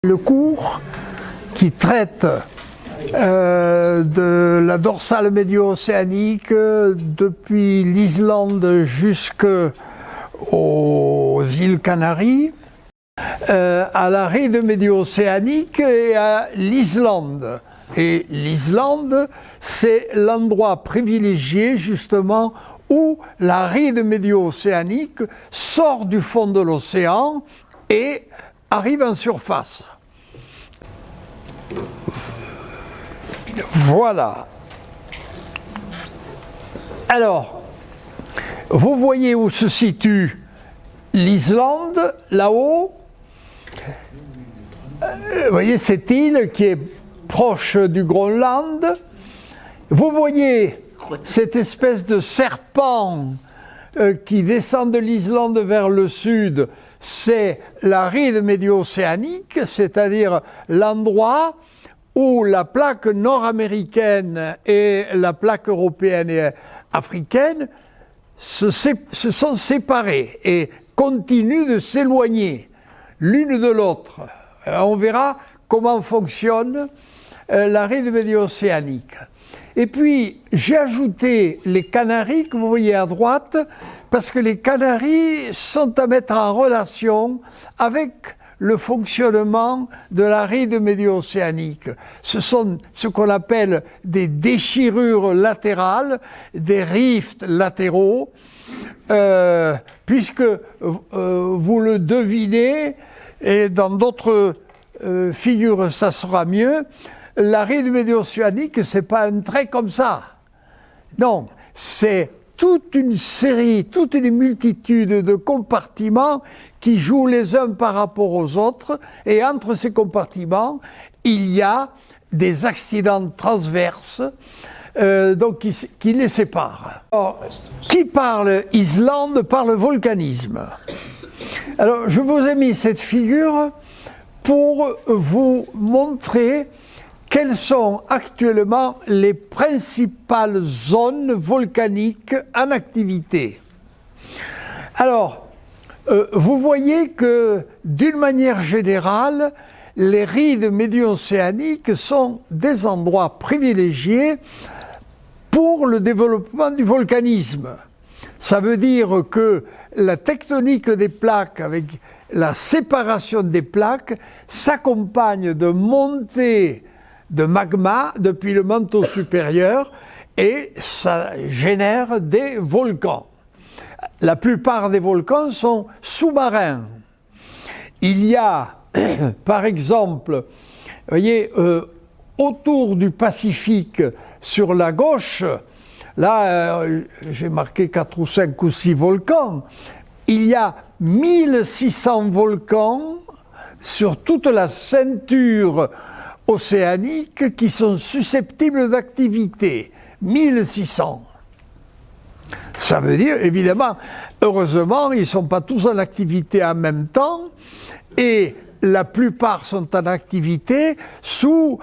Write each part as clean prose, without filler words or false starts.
le cours qui traite de la dorsale médio-océanique depuis l'Islande jusqu'aux îles Canaries, à la ride médio-océanique et à l'Islande. Et l'Islande, c'est l'endroit privilégié justement où la ride médio-océanique sort du fond de l'océan et arrive en surface. Voilà. Alors, vous voyez où se situe l'Islande, là-haut. Vous voyez cette île qui est proche du Groenland. Vous voyez cette espèce de serpent qui descend de l'Islande vers le sud. C'est la ride médio-océanique, c'est-à-dire l'endroit où la plaque nord-américaine et la plaque européenne et africaine se sont séparées et continuent de s'éloigner l'une de l'autre. On verra comment fonctionne la ride médio-océanique. Et puis, j'ai ajouté les Canaries que vous voyez à droite, parce que les Canaries sont à mettre en relation avec le fonctionnement de la ride médio-océanique. Ce sont ce qu'on appelle des déchirures latérales, des rifts latéraux, puisque vous le devinez, et dans d'autres figures ça sera mieux, la ride médio-océanique, c'est pas un trait comme ça. Non, c'est toute une série, toute une multitude de compartiments qui jouent les uns par rapport aux autres, et entre ces compartiments, il y a des accidents transverses donc qui les séparent. Alors, qui parle Islande parle volcanisme. Alors, je vous ai mis cette figure pour vous montrer quelles sont actuellement les principales zones volcaniques en activité. Alors, vous voyez que, d'une manière générale, les rides médio-océaniques sont des endroits privilégiés pour le développement du volcanisme. Ça veut dire que la tectonique des plaques, avec la séparation des plaques, s'accompagne de montées de magma depuis le manteau supérieur et ça génère des volcans. La plupart des volcans sont sous-marins. Il y a, par exemple, vous voyez, autour du Pacifique, sur la gauche, là, j'ai marqué 4 ou 5 ou 6 volcans. Il y a 1600 volcans sur toute la ceinture océaniques qui sont susceptibles d'activité, 1600. Ça veut dire, évidemment, heureusement, ils ne sont pas tous en activité en même temps, et la plupart sont en activité sous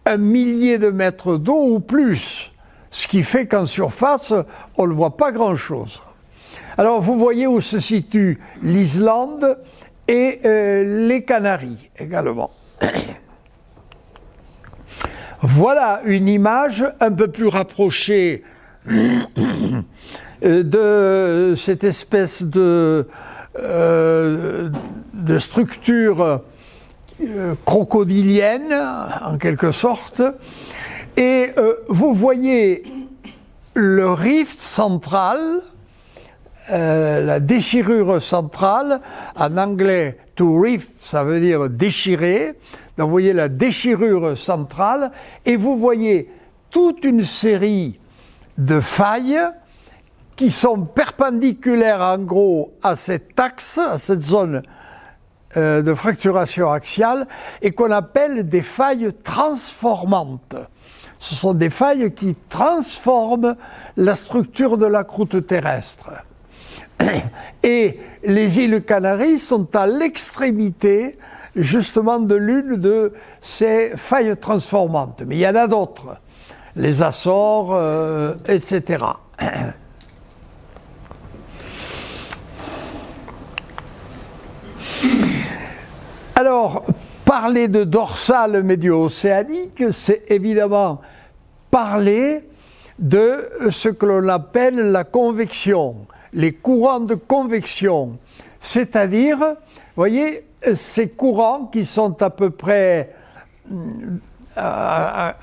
1 millier de mètres d'eau ou plus, ce qui fait qu'en surface, on ne voit pas grand-chose. Alors, vous voyez où se situe l'Islande et les Canaries également. Voilà une image un peu plus rapprochée de cette espèce de structure crocodilienne, en quelque sorte. Et vous voyez le rift central, la déchirure centrale, en anglais to rift, ça veut dire déchirer. Donc vous voyez la déchirure centrale et vous voyez toute une série de failles qui sont perpendiculaires en gros à cet axe, à cette zone de fracturation axiale et qu'on appelle des failles transformantes. Ce sont des failles qui transforment la structure de la croûte terrestre. Et les îles Canaries sont à l'extrémité justement de l'une de ces failles transformantes. Mais il y en a d'autres, les Açores, etc. Alors, parler de dorsale médio-océanique, c'est évidemment parler de ce que l'on appelle la convection, les courants de convection, c'est-à-dire, vous voyez, ces courants qui sont à peu près à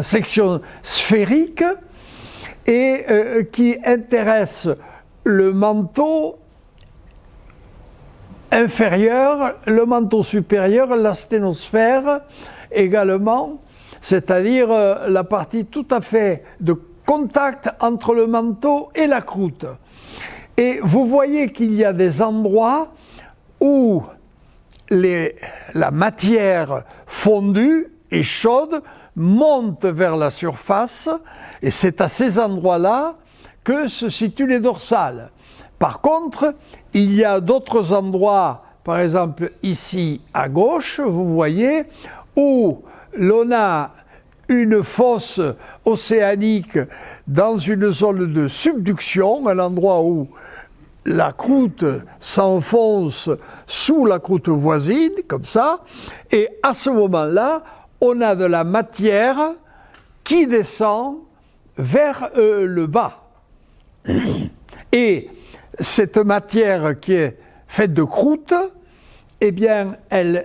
section sphérique et qui intéressent le manteau inférieur, le manteau supérieur, la sténosphère également, c'est-à-dire la partie tout à fait de contact entre le manteau et la croûte. Et vous voyez qu'il y a des endroits où la matière fondue et chaude monte vers la surface, et c'est à ces endroits-là que se situent les dorsales. Par contre, il y a d'autres endroits, par exemple ici à gauche, vous voyez, où l'on a une fosse océanique dans une zone de subduction, un endroit où la croûte s'enfonce sous la croûte voisine, comme ça, et à ce moment-là, on a de la matière qui descend vers le bas. Et cette matière qui est faite de croûte, eh bien, elle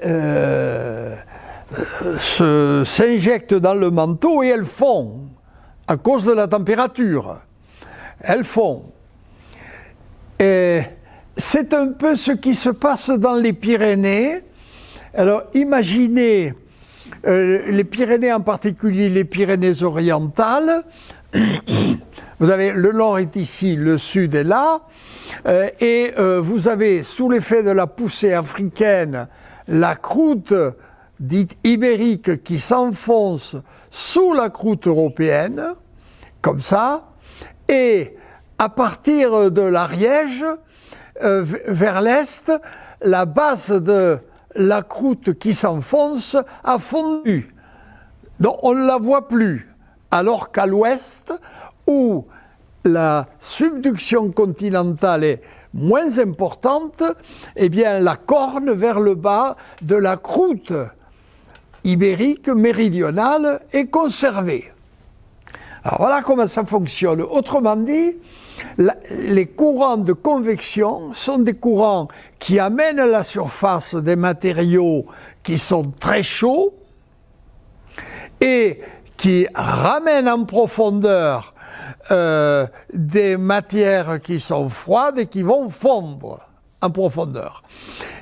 s'injecte dans le manteau et elle fond à cause de la température. Elle fond. Et c'est un peu ce qui se passe dans les Pyrénées. Alors, imaginez les Pyrénées, en particulier les Pyrénées orientales. Vous avez le nord est ici, le sud est là, et vous avez sous l'effet de la poussée africaine la croûte dite ibérique qui s'enfonce sous la croûte européenne, comme ça, et à partir de l'Ariège, vers l'est, la base de la croûte qui s'enfonce a fondu. Donc on ne la voit plus. Alors qu'à l'ouest, où la subduction continentale est moins importante, eh bien la corne vers le bas de la croûte ibérique méridionale est conservée. Alors voilà comment ça fonctionne. Autrement dit, les courants de convection sont des courants qui amènent à la surface des matériaux qui sont très chauds et qui ramènent en profondeur des matières qui sont froides et qui vont fondre en profondeur.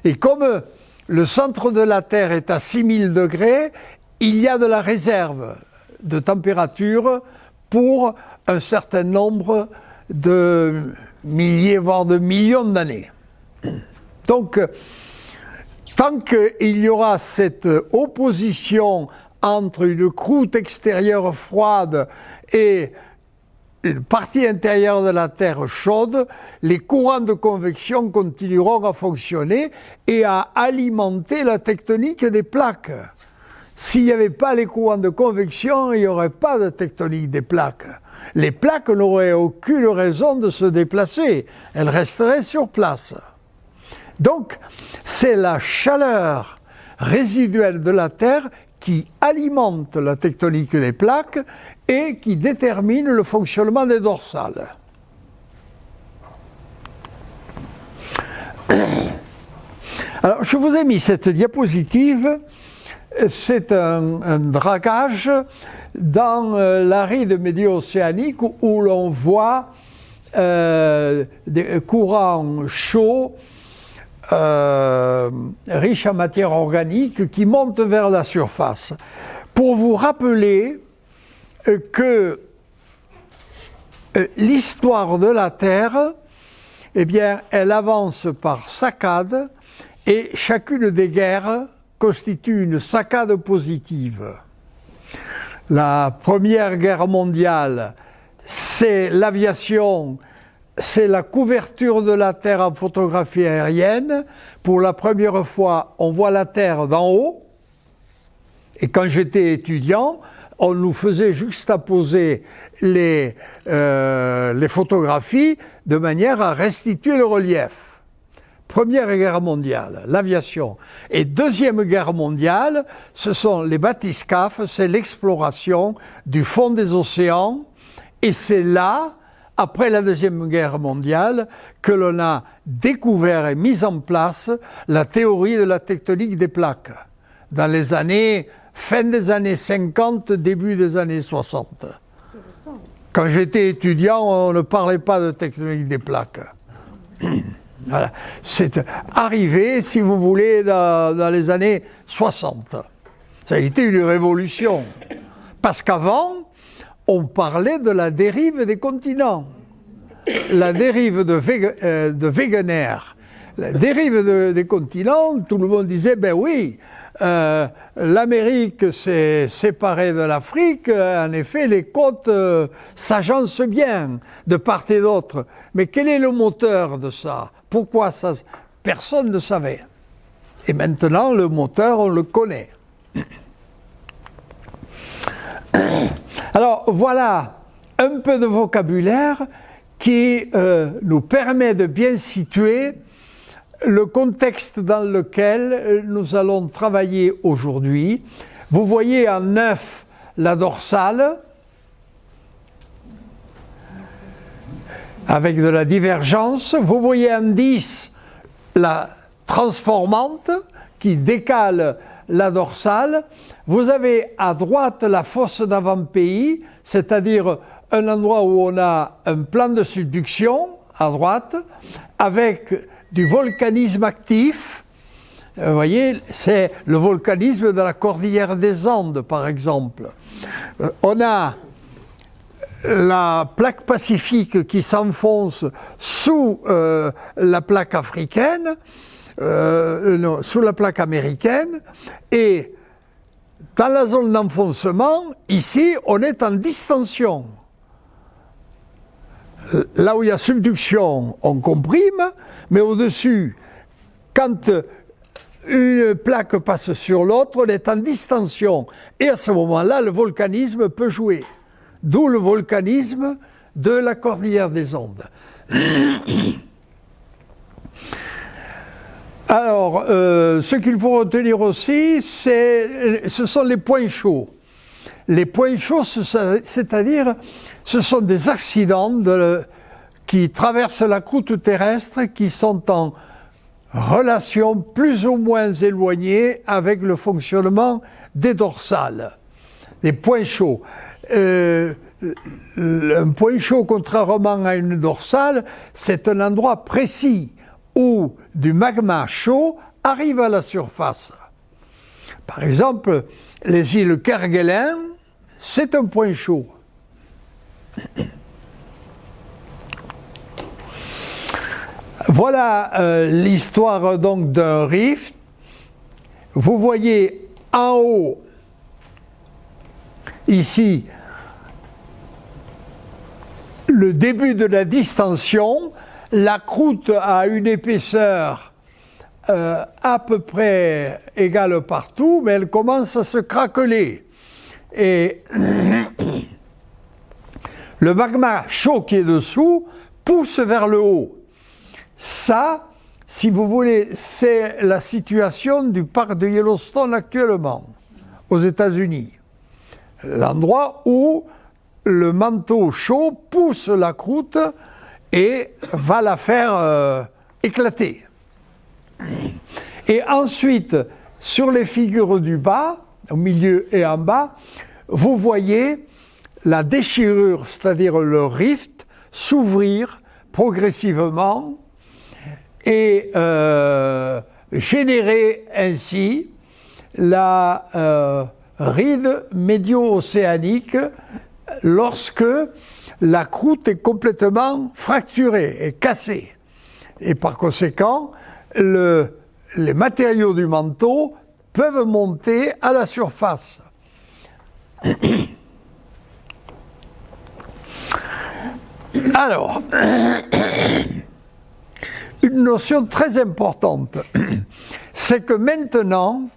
Et comme le centre de la Terre est à 6000 degrés, il y a de la réserve de température pour un certain nombre de milliers, voire de millions d'années. Donc, tant qu'il y aura cette opposition entre une croûte extérieure froide et une partie intérieure de la Terre chaude, les courants de convection continueront à fonctionner et à alimenter la tectonique des plaques. S'il n'y avait pas les courants de convection, il n'y aurait pas de tectonique des plaques. Les plaques n'auraient aucune raison de se déplacer, elles resteraient sur place. Donc, c'est la chaleur résiduelle de la Terre qui alimente la tectonique des plaques et qui détermine le fonctionnement des dorsales. Alors, je vous ai mis cette diapositive, c'est un dragage dans l'aride médio-océanique où l'on voit des courants chauds riches en matière organique qui montent vers la surface. Pour vous rappeler que l'histoire de la Terre, eh bien, elle avance par saccades et chacune des guerres constitue une saccade positive. La Première Guerre mondiale, c'est l'aviation, c'est la couverture de la Terre en photographie aérienne. Pour la première fois, on voit la Terre d'en haut. Et quand j'étais étudiant, on nous faisait juxtaposer les photographies de manière à restituer le relief. Première Guerre mondiale, l'aviation. Et Deuxième Guerre mondiale, ce sont les bathyscaphes, c'est l'exploration du fond des océans. Et c'est là, après la Deuxième Guerre mondiale, que l'on a découvert et mis en place la théorie de la tectonique des plaques. Dans les années, fin des années 50, début des années 60. Quand j'étais étudiant, on ne parlait pas de tectonique des plaques. Voilà. C'est arrivé, si vous voulez, dans les années 60. Ça a été une révolution. Parce qu'avant, on parlait de la dérive des continents. La dérive de Wegener. La dérive des continents, tout le monde disait, ben oui, l'Amérique s'est séparée de l'Afrique, en effet, les côtes s'agencent bien de part et d'autre. Mais quel est le moteur de ça? Pourquoi ça? Personne ne savait. Et maintenant, le moteur, on le connaît. Alors, voilà un peu de vocabulaire qui nous permet de bien situer le contexte dans lequel nous allons travailler aujourd'hui. Vous voyez en 9 la dorsale, avec de la divergence. Vous voyez en 10 la transformante qui décale la dorsale. Vous avez à droite la fosse d'avant-pays, c'est-à-dire un endroit où on a un plan de subduction à droite, avec du volcanisme actif. Vous voyez, c'est le volcanisme de la cordillère des Andes, par exemple. On a la plaque pacifique qui s'enfonce sous la plaque africaine, non, sous la plaque américaine, et dans la zone d'enfoncement, ici, on est en distension. Là où il y a subduction, on comprime, mais au-dessus, quand une plaque passe sur l'autre, on est en distension. Et à ce moment-là, le volcanisme peut jouer. D'où le volcanisme de la cordillère des Andes. Alors, ce qu'il faut retenir aussi, ce sont les points chauds. Les points chauds, c'est-à-dire, ce sont des accidents qui traversent la croûte terrestre, qui sont en relation plus ou moins éloignée avec le fonctionnement des dorsales. Les points chauds. Un point chaud, contrairement à une dorsale, c'est un endroit précis où du magma chaud arrive à la surface. Par exemple, les îles Kerguelen, c'est un point chaud. Voilà l'histoire donc d'un rift. Vous voyez en haut, ici, le début de la distension. La croûte a une épaisseur à peu près égale partout, mais elle commence à se craqueler. Et le magma chaud qui est dessous pousse vers le haut. Ça, si vous voulez, c'est la situation du parc de Yellowstone actuellement, aux États-Unis. L'endroit où le manteau chaud pousse la croûte et va la faire éclater. Et ensuite, sur les figures du bas, au milieu et en bas, vous voyez la déchirure, c'est-à-dire le rift, s'ouvrir progressivement et générer ainsi la ride médio-océanique lorsque la croûte est complètement fracturée et cassée. Et par conséquent, les matériaux du manteau peuvent monter à la surface. Alors, une notion très importante, c'est que maintenant,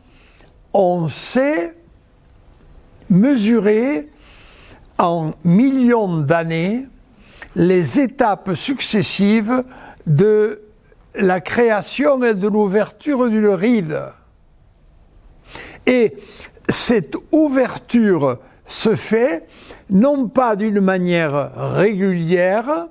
on sait mesurer en millions d'années les étapes successives de la création et de l'ouverture d'une ride. Et cette ouverture se fait non pas d'une manière régulière,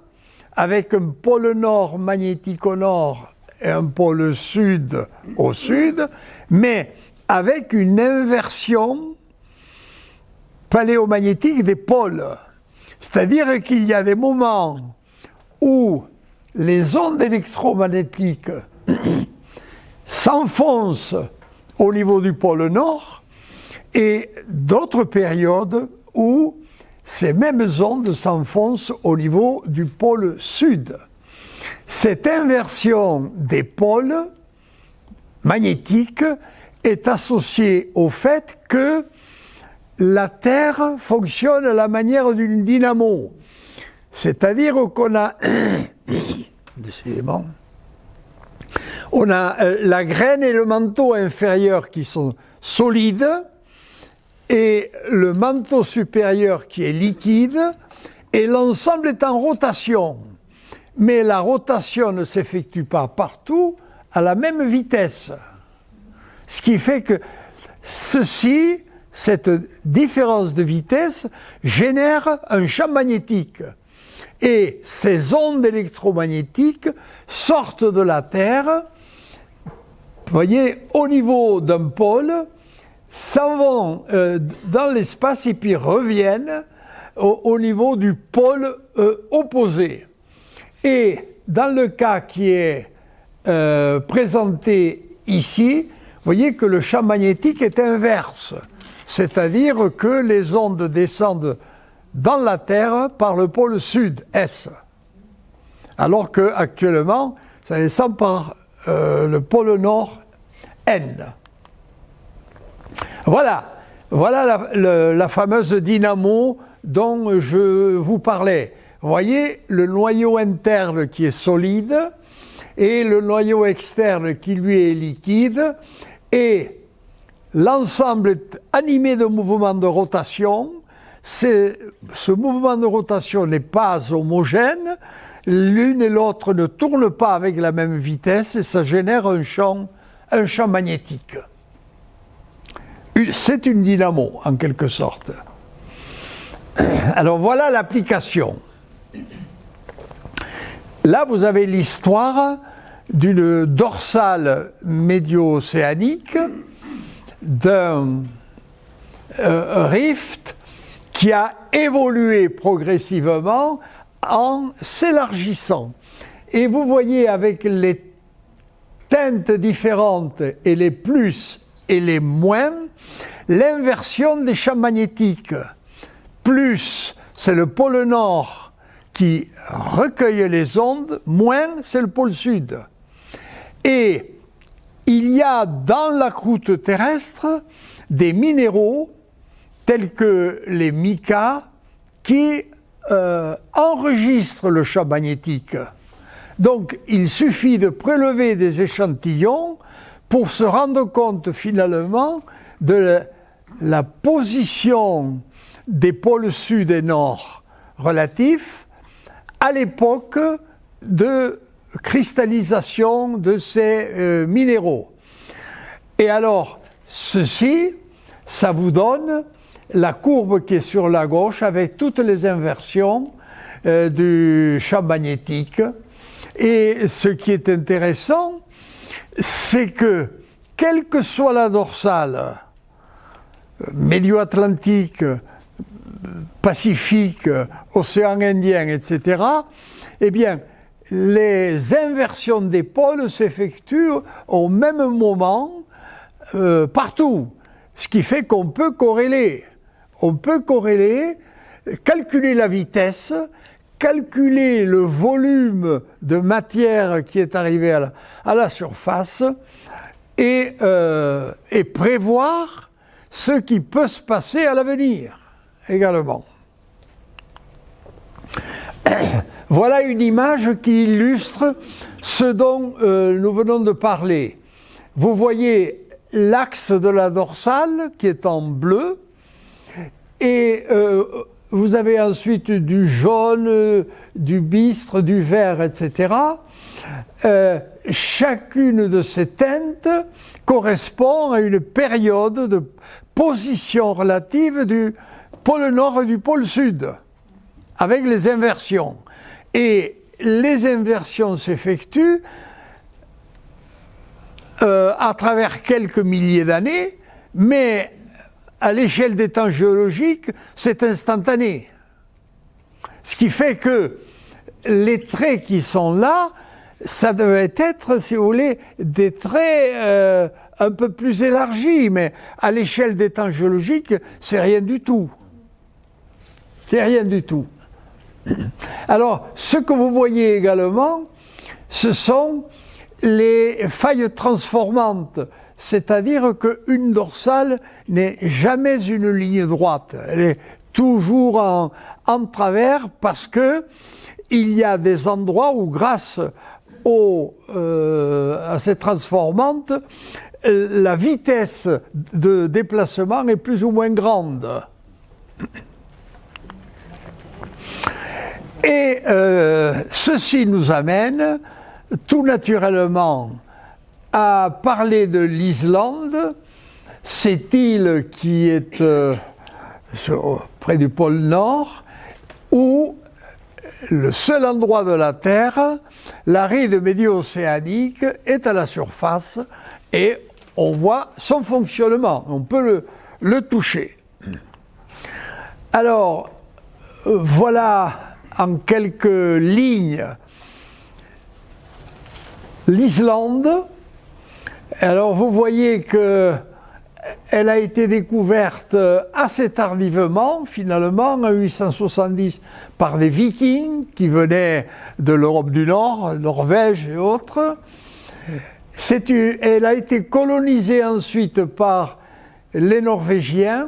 avec un pôle nord magnétique au nord et un pôle sud au sud, mais avec une inversion paléomagnétique des pôles. C'est-à-dire qu'il y a des moments où les ondes électromagnétiques s'enfoncent au niveau du pôle nord et d'autres périodes où ces mêmes ondes s'enfoncent au niveau du pôle sud. Cette inversion des pôles magnétiques est associée au fait que la Terre fonctionne à la manière d'une dynamo. C'est-à-dire qu'on a, décidément, on a la graine et le manteau inférieur qui sont solides et le manteau supérieur qui est liquide et l'ensemble est en rotation. Mais la rotation ne s'effectue pas partout à la même vitesse. Ce qui fait que cette différence de vitesse génère un champ magnétique. Et ces ondes électromagnétiques sortent de la Terre, vous voyez, au niveau d'un pôle, s'en vont dans l'espace et puis reviennent au niveau du pôle opposé. Et dans le cas qui est présenté ici, vous voyez que le champ magnétique est inverse, c'est-à-dire que les ondes descendent dans la Terre par le pôle sud, S, alors qu'actuellement, ça descend par le pôle nord, N. Voilà la fameuse dynamo dont je vous parlais. Vous voyez le noyau interne qui est solide et le noyau externe qui lui est liquide, et l'ensemble est animé de mouvements de rotation. Ce mouvement de rotation n'est pas homogène, l'une et l'autre ne tournent pas avec la même vitesse et ça génère un champ magnétique. C'est une dynamo en quelque sorte. Alors voilà l'application. Là vous avez l'histoire d'une dorsale médio-océanique, d'un rift qui a évolué progressivement en s'élargissant. Et vous voyez avec les teintes différentes et les plus et les moins, l'inversion des champs magnétiques. Plus, c'est le pôle nord qui recueille les ondes, moins, c'est le pôle sud. Et il y a dans la croûte terrestre des minéraux tels que les micas qui enregistrent le champ magnétique. Donc il suffit de prélever des échantillons pour se rendre compte finalement de la position des pôles sud et nord relatifs à l'époque de cristallisation de ces minéraux. Et alors, ceci, ça vous donne la courbe qui est sur la gauche avec toutes les inversions du champ magnétique. Et ce qui est intéressant, c'est que, quelle que soit la dorsale, médio-atlantique, Pacifique, océan Indien, etc., eh bien, les inversions des pôles s'effectuent au même moment partout. Ce qui fait qu'on peut corréler. On peut corréler, calculer la vitesse, calculer le volume de matière qui est arrivé à la surface et prévoir ce qui peut se passer à l'avenir également. Voilà une image qui illustre ce dont nous venons de parler. Vous voyez l'axe de la dorsale qui est en bleu et vous avez ensuite du jaune, du bistre, du vert, etc. Chacune de ces teintes correspond à une période de position relative du pôle nord et du pôle sud, avec les inversions. Et les inversions s'effectuent à travers quelques milliers d'années, mais à l'échelle des temps géologiques, c'est instantané. Ce qui fait que les traits qui sont là, ça devait être, si vous voulez, des traits un peu plus élargis, mais à l'échelle des temps géologiques, c'est rien du tout. C'est rien du tout. Alors, ce que vous voyez également, ce sont les failles transformantes, c'est-à-dire qu'une dorsale n'est jamais une ligne droite, elle est toujours en travers parce que il y a des endroits où, grâce à ces transformantes, la vitesse de déplacement est plus ou moins grande. Et ceci nous amène tout naturellement à parler de l'Islande, cette île qui est près du pôle Nord, où le seul endroit de la Terre, la ride médio-océanique est à la surface et on voit son fonctionnement, on peut le toucher. Alors, voilà en quelques lignes l'Islande. Alors vous voyez qu'elle a été découverte assez tardivement, finalement, en 870, par des Vikings qui venaient de l'Europe du Nord, Norvège et autres. Elle a été colonisée ensuite par les Norvégiens.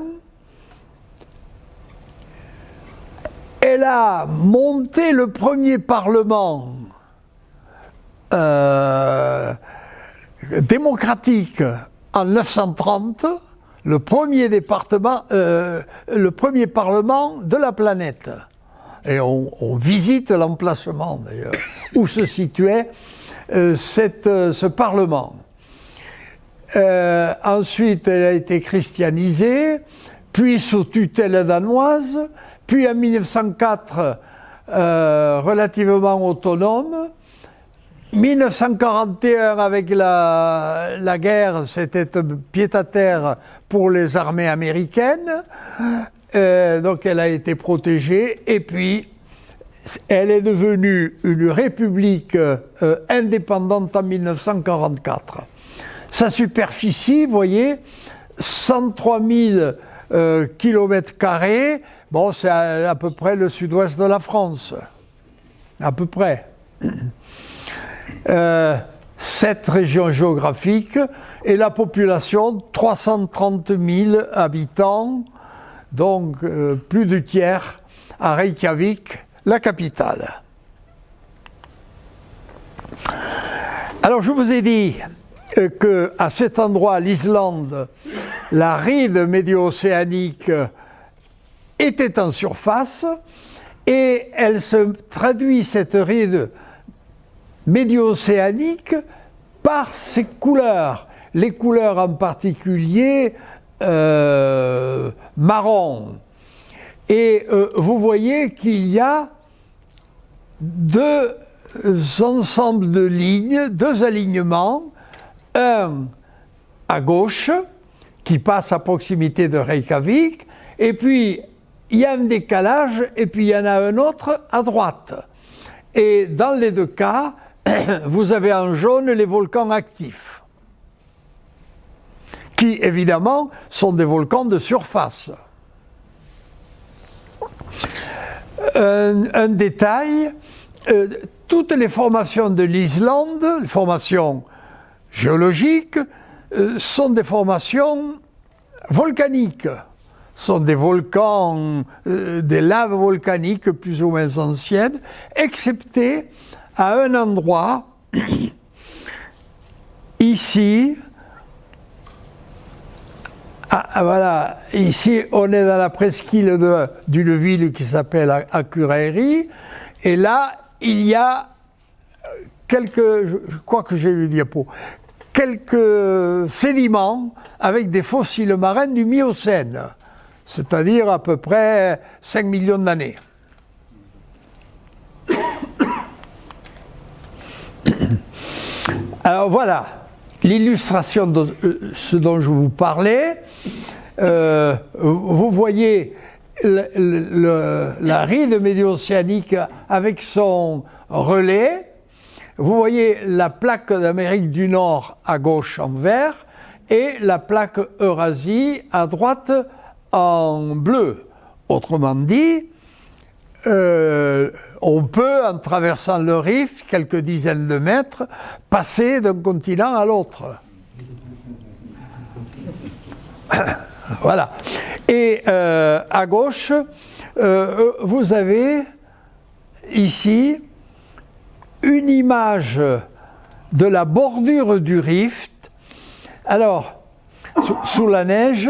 Elle a monté le premier parlement démocratique en 930, le premier parlement de la planète. Et on visite l'emplacement d'ailleurs, où se situait ce parlement. Ensuite, elle a été christianisée, puis sous tutelle danoise, puis en 1904, relativement autonome. 1941, avec la guerre, c'était pied-à-terre pour les armées américaines. Donc elle a été protégée. Et puis, elle est devenue une république indépendante en 1944. Sa superficie, vous voyez, 103 000 km². Bon, c'est à peu près le sud-ouest de la France. À peu près. 7 régions géographiques et la population 330 000 habitants, donc plus du tiers à Reykjavik, la capitale. Alors je vous ai dit qu'à cet endroit, l'Islande, la ride médio-océanique était en surface et elle se traduit, cette ride médio-océanique, par ses couleurs. Les couleurs en particulier marron. Et vous voyez qu'il y a deux ensembles de lignes, deux alignements, un à gauche qui passe à proximité de Reykjavik, et puis il y a un décalage, et puis il y en a un autre à droite. Et dans les deux cas, vous avez en jaune les volcans actifs, qui évidemment sont des volcans de surface. Un détail, toutes les formations de l'Islande, les formations géologiques, sont des formations volcaniques, sont des volcans, des laves volcaniques plus ou moins anciennes, excepté à un endroit, ici, Voilà, ici on est dans la presqu'île d'une ville qui s'appelle Akureyri, et là il y a je crois que j'ai eu le diapo, quelques sédiments avec des fossiles marins du Miocène, c'est-à-dire à peu près 5 millions d'années. Alors voilà l'illustration de ce dont je vous parlais. Vous voyez la ride médio-océanique avec son relais. Vous voyez la plaque d'Amérique du Nord à gauche en vert et la plaque Eurasie à droite en bleu. Autrement dit, on peut, en traversant le rift, quelques dizaines de mètres, passer d'un continent à l'autre. Voilà. Et à gauche, vous avez ici une image de la bordure du rift. Alors, sous la neige,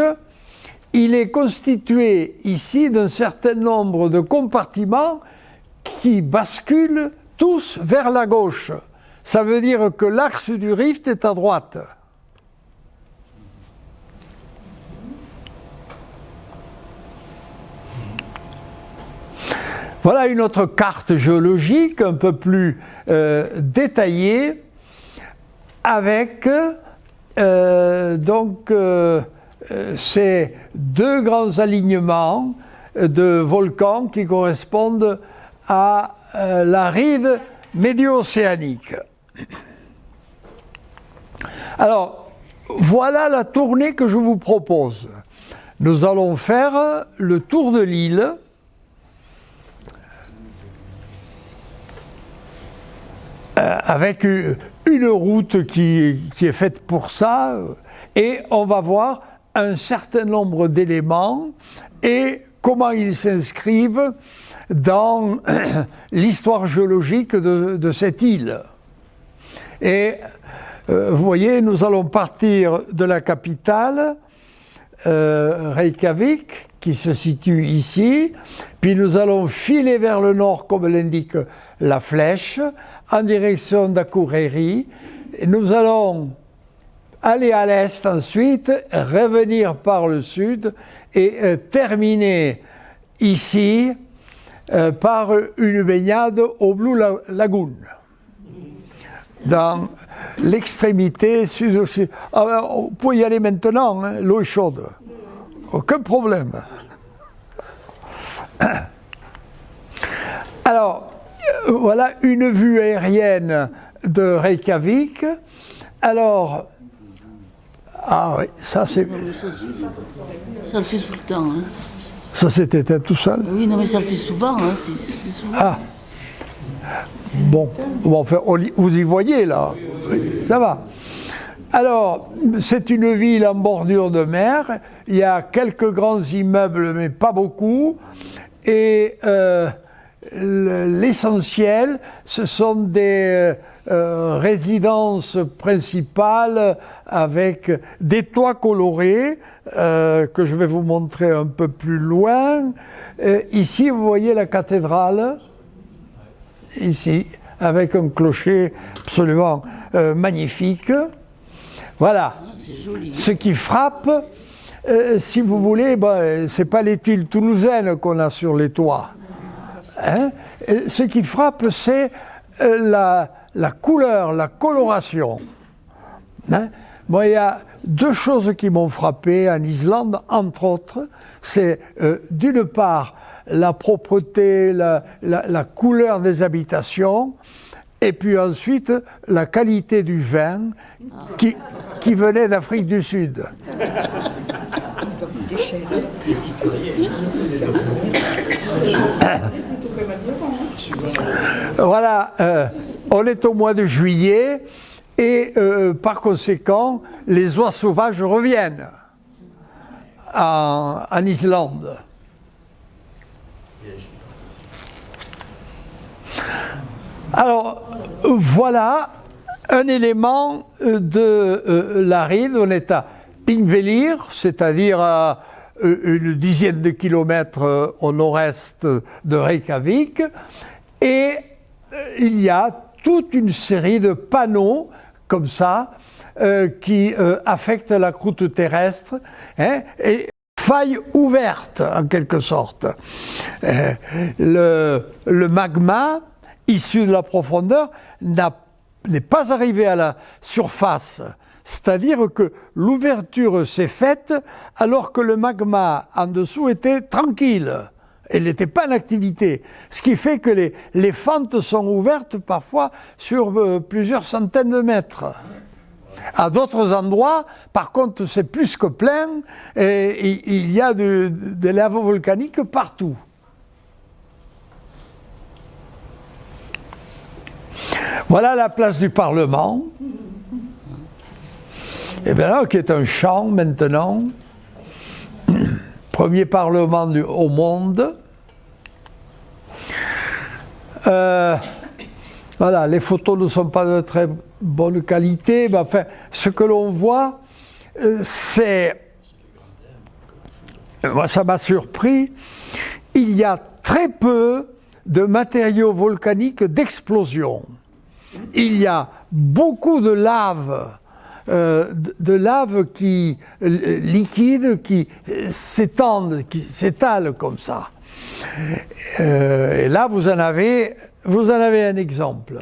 il est constitué ici d'un certain nombre de compartiments qui basculent tous vers la gauche. Ça veut dire que l'axe du rift est à droite. Voilà une autre carte géologique un peu plus détaillée avec ces deux grands alignements de volcans qui correspondent à la ride médio-océanique. Alors, voilà la tournée que je vous propose. Nous allons faire le tour de l'île. Avec une route qui est faite pour ça, et on va voir un certain nombre d'éléments et comment ils s'inscrivent dans l'histoire géologique de cette île. Et vous voyez, nous allons partir de la capitale, Reykjavik, qui se situe ici, puis nous allons filer vers le nord, comme l'indique la flèche, en direction d'Akureyri. Nous allons aller à l'est ensuite, revenir par le sud et terminer ici par une baignade au Blue Lagoon, dans l'extrémité sud. On peut y aller maintenant, hein, l'eau est chaude, aucun problème. Alors, voilà une vue aérienne de Reykjavik. Alors, ah oui, ça c'est... Ça le fait tout le temps. Hein. Ça s'est éteint tout seul? Oui, non mais ça le fait souvent. Hein. C'est souvent. Ah. Bon, enfin, vous y voyez là, ça va. Alors, c'est une ville en bordure de mer. Il y a quelques grands immeubles, mais pas beaucoup. Et l'essentiel, ce sont des résidences principales avec des toits colorés que je vais vous montrer un peu plus loin. Ici, vous voyez la cathédrale, ici, avec un clocher absolument magnifique. Voilà. Ce qui frappe, si vous voulez, c'est pas les tuiles toulousaines qu'on a sur les toits. Hein? Ce qui frappe, c'est la couleur, la coloration. Hein? Bon, il y a deux choses qui m'ont frappé en Islande, entre autres. C'est d'une part la propreté, la couleur des habitations, et puis ensuite la qualité du vin qui venait d'Afrique du Sud. Voilà, on est au mois de juillet et par conséquent, les oies sauvages reviennent en Islande. Alors, voilà un élément de la ride. On est à Ingvellir, c'est-à-dire à une dizaine de kilomètres au nord-est de Reykjavik, et il y a toute une série de panneaux comme ça qui affectent la croûte terrestre, hein, et faille ouverte en quelque sorte. Le magma issu de la profondeur n'est pas arrivé à la surface. C'est-à-dire que l'ouverture s'est faite alors que le magma en dessous était tranquille. Elle n'était pas en activité. Ce qui fait que les fentes sont ouvertes parfois sur plusieurs centaines de mètres. À d'autres endroits, par contre, c'est plus que plein et il y a des laves volcaniques partout. Voilà la place du Parlement. Et bien là, qui est un champ maintenant. Premier Parlement au monde. Voilà, les photos ne sont pas de très bonne qualité, mais enfin, ce que l'on voit, c'est... Moi, ça m'a surpris. Il y a très peu de matériaux volcaniques d'explosion. Il y a beaucoup de lave liquide qui s'étendent, qui s'étalent comme ça. Et là, vous en avez un exemple.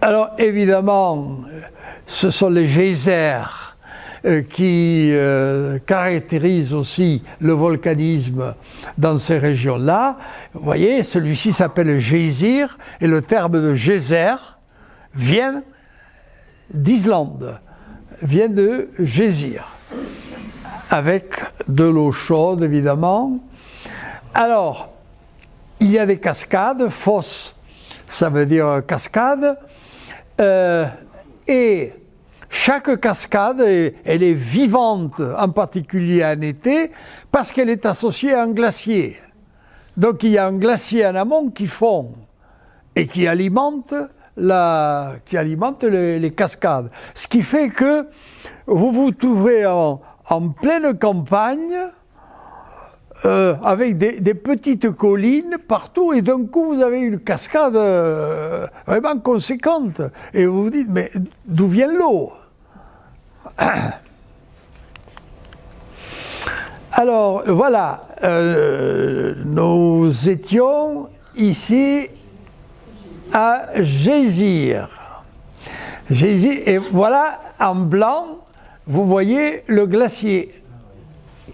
Alors, évidemment, ce sont les geysers qui caractérisent aussi le volcanisme dans ces régions-là. Vous voyez, celui-ci s'appelle geysir, et le terme de geyser vient d'Islande, vient de geysir, avec de l'eau chaude, évidemment. Alors, il y a des cascades, fosse, ça veut dire cascade, et chaque cascade, elle est vivante, en particulier en été, parce qu'elle est associée à un glacier. Donc il y a un glacier en amont qui fond et qui alimente les cascades. Ce qui fait que vous vous trouvez en pleine campagne, avec des petites collines partout, et d'un coup vous avez une cascade vraiment conséquente. Et vous vous dites, mais d'où vient l'eau? Alors voilà, nous étions ici à Geysir. Et voilà, en blanc, vous voyez le glacier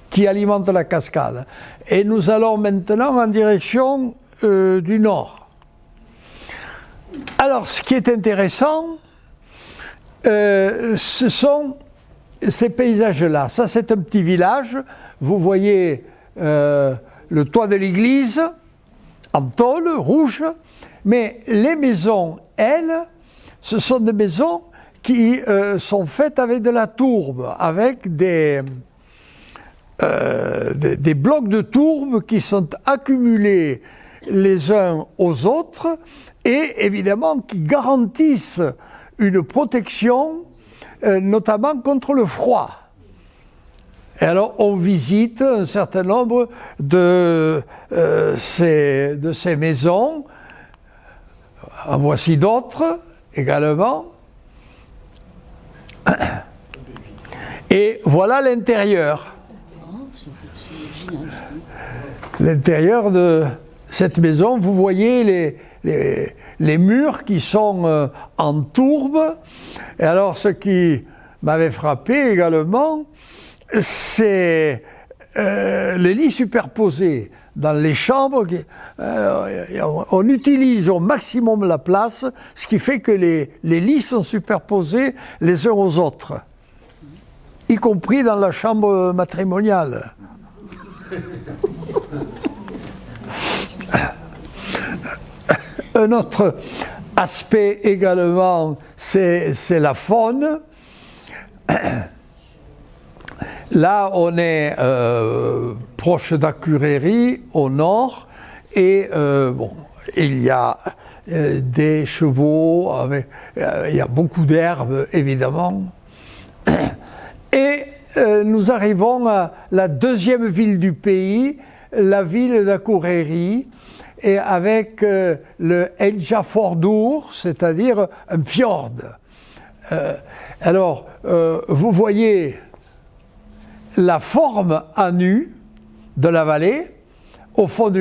qui alimente la cascade. Et nous allons maintenant en direction du nord. Alors, ce qui est intéressant, ce sont ces paysages-là. Ça, c'est un petit village. Vous voyez le toit de l'église en tôle rouge, mais les maisons, elles, ce sont des maisons qui sont faites avec de la tourbe, avec des blocs de tourbe qui sont accumulés les uns aux autres et évidemment qui garantissent une protection, notamment contre le froid. Et alors on visite un certain nombre de ces maisons. En voici d'autres également. Et voilà l'intérieur. L'intérieur de cette maison, vous voyez les murs qui sont en tourbe. Et alors ce qui m'avait frappé également, c'est les lits superposés. Dans les chambres, on utilise au maximum la place, ce qui fait que les lits sont superposés les uns aux autres, y compris dans la chambre matrimoniale. Un autre aspect également, c'est la faune. Là, on est proche d'Akureyri, au nord, et il y a des chevaux, il y a beaucoup d'herbes, évidemment. Et nous arrivons à la deuxième ville du pays, la ville d'Akureyri, et avec le Eyjafjörður, c'est-à-dire un fjord. Alors, vous voyez la forme à nu de la vallée, au fond de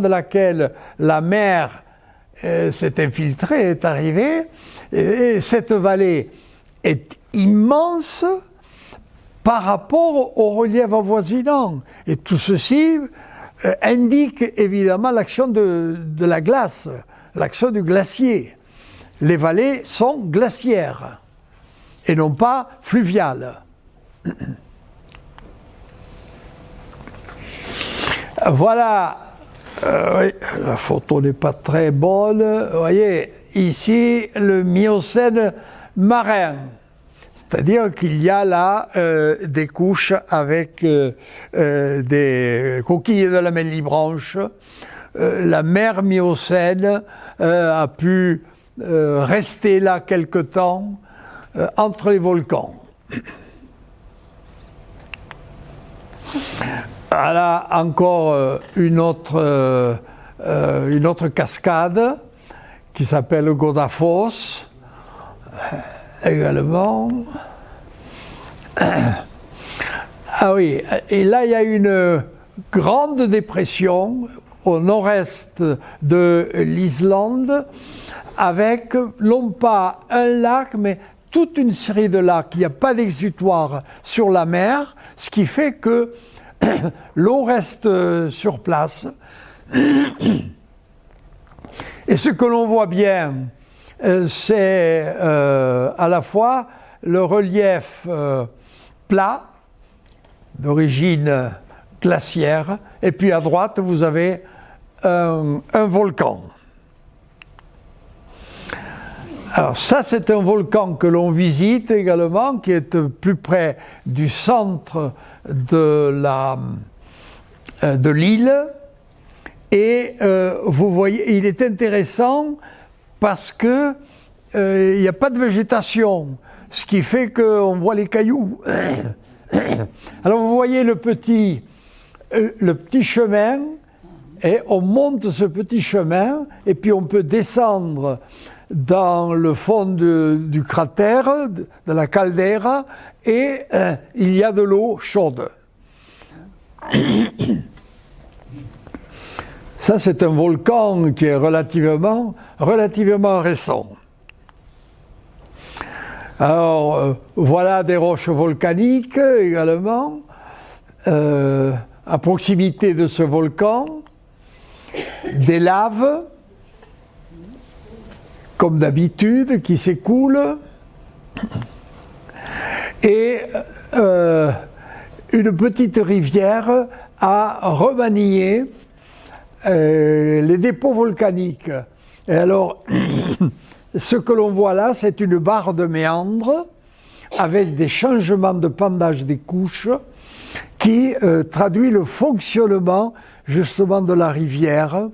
laquelle la mer s'est infiltrée, est arrivée. Et cette vallée est immense par rapport au relief avoisinant. Et tout ceci indique évidemment l'action de la glace, l'action du glacier. Les vallées sont glaciaires et non pas fluviales. Voilà, oui, la photo n'est pas très bonne. Vous voyez, ici, le Miocène marin. C'est-à-dire qu'il y a là des couches avec des coquilles de la Mélie-Branche. La mer Miocène a pu rester là quelque temps entre les volcans. Voilà encore une autre cascade qui s'appelle Godafoss également. Ah oui, et là il y a une grande dépression au nord-est de l'Islande avec non pas un lac mais toute une série de lacs. Il n'y a pas d'exutoire sur la mer, ce qui fait que l'eau reste sur place. Et ce que l'on voit bien, c'est à la fois le relief plat, d'origine glaciaire, et puis à droite, vous avez un volcan. Alors ça, c'est un volcan que l'on visite également, qui est plus près du centre de l'île. Et vous voyez, il est intéressant parce que il n'y a pas de végétation, ce qui fait qu'on voit les cailloux. Alors vous voyez le petit chemin, et on monte ce petit chemin, et puis on peut descendre dans le fond du cratère, de la caldeira, et il y a de l'eau chaude. Ça, c'est un volcan qui est relativement récent. Alors, voilà des roches volcaniques également, à proximité de ce volcan, des laves, comme d'habitude, qui s'écoulent, et une petite rivière a remanié les dépôts volcaniques. Et alors, ce que l'on voit là, c'est une barre de méandres avec des changements de pendage des couches qui traduit le fonctionnement justement de la rivière.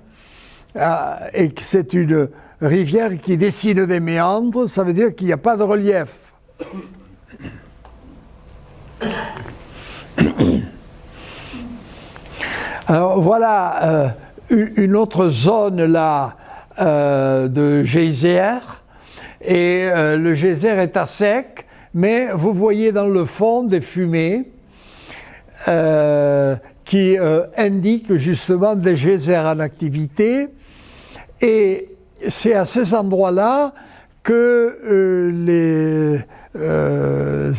Et que c'est une rivière qui dessine des méandres, ça veut dire qu'il n'y a pas de relief. Alors voilà une autre zone là de geyser, et le geyser est à sec, mais vous voyez dans le fond des fumées qui indiquent justement des geysers en activité, et c'est à ces endroits-là que les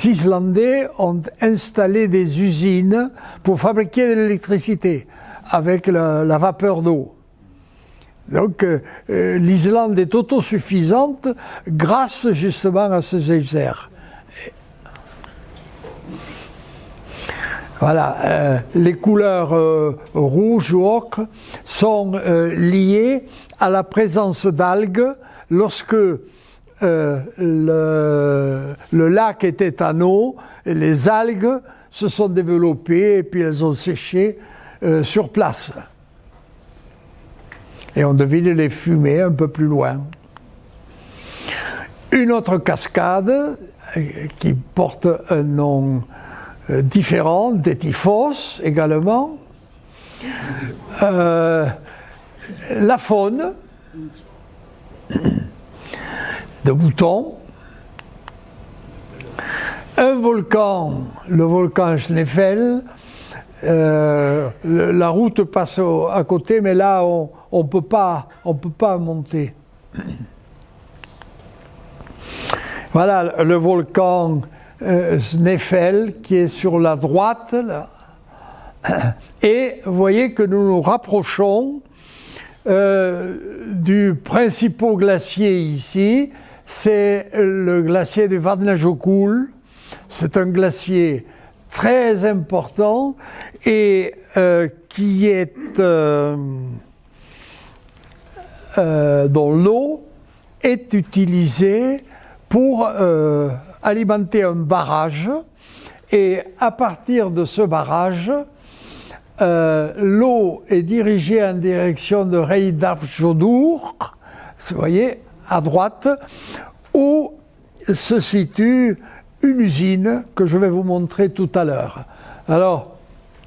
Islandais ont installé des usines pour fabriquer de l'électricité avec la vapeur d'eau. Donc l'Islande est autosuffisante grâce justement à ces geysers. Voilà, les couleurs rouge ou ocre sont liées à la présence d'algues lorsque le lac était en eau, les algues se sont développées et puis elles ont séché sur place. Et on devine les fumées un peu plus loin. Une autre cascade qui porte un nom différent, d'Étiphos également. La faune de Bouton. Un volcan, le volcan Schneefel. La route passe à côté, mais là on peut pas monter. Voilà le volcan Schneefel qui est sur la droite là. Et vous voyez que nous nous rapprochons du principal glacier ici, c'est le glacier de Vatnajökull. C'est un glacier très important et qui est dont l'eau est utilisée pour alimenter un barrage, et à partir de ce barrage, l'eau est dirigée en direction de Reyðarfjörður, vous voyez, à droite, où se situe une usine que je vais vous montrer tout à l'heure. Alors,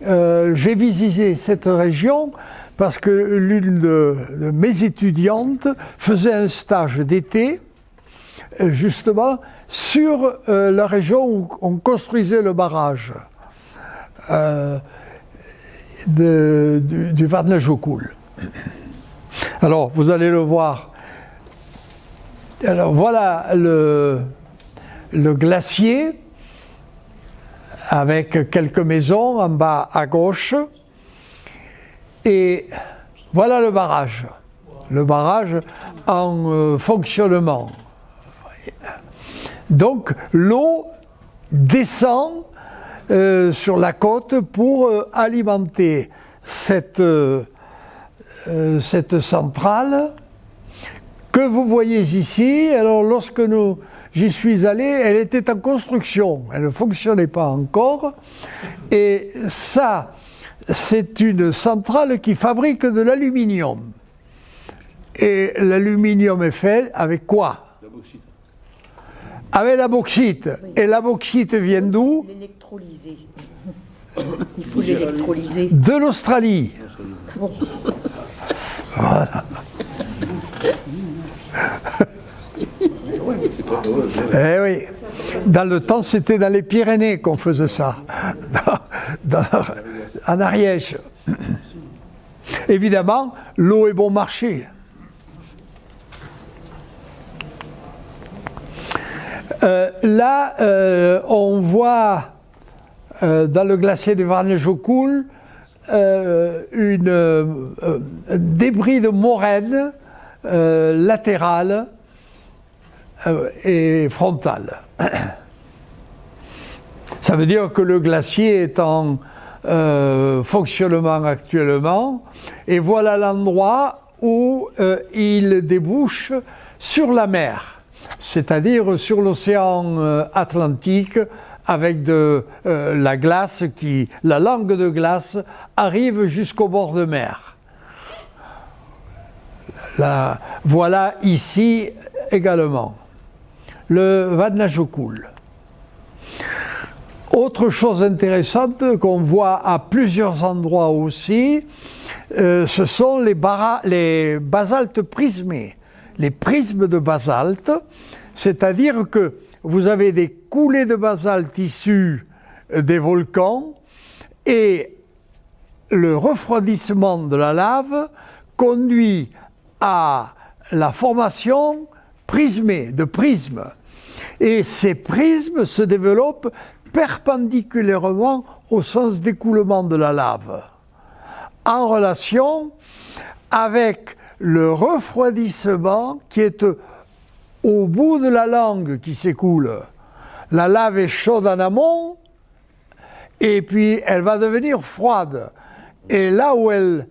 j'ai visité cette région parce que l'une de mes étudiantes faisait un stage d'été, justement, sur la région où on construisait le barrage du Vatnajökull. Alors, vous allez le voir. Alors, voilà le glacier avec quelques maisons en bas à gauche, et voilà le barrage en fonctionnement. Donc l'eau descend sur la côte pour alimenter cette centrale que vous voyez ici. Alors lorsque j'y suis allé, elle était en construction, elle ne fonctionnait pas encore, et ça, c'est une centrale qui fabrique de l'aluminium. Et l'aluminium est fait avec quoi? La bauxite. Avec la bauxite. Oui. Et la bauxite vient d'où? L'électrolyser. Il faut l'électrolyser. De l'Australie. Voilà. Eh oui, dans le temps c'était dans les Pyrénées qu'on faisait ça, en Ariège. Évidemment, l'eau est bon marché. Là, on voit dans le glacier de Vatnajökull un débris de moraine latérale et frontale. Ça veut dire que le glacier est en fonctionnement actuellement, et voilà l'endroit où il débouche sur la mer, c'est-à-dire sur l'océan Atlantique, avec la glace la langue de glace arrive jusqu'au bord de mer. Là, voilà ici également le Vatnajökull. Autre chose intéressante qu'on voit à plusieurs endroits aussi, ce sont les basaltes prismés, les prismes de basalte, c'est-à-dire que vous avez des coulées de basalte issues des volcans, et le refroidissement de la lave conduit à la formation de prismes. Et ces prismes se développent perpendiculairement au sens d'écoulement de la lave, en relation avec le refroidissement qui est au bout de la langue qui s'écoule. La lave est chaude en amont, et puis elle va devenir froide. Et là où elle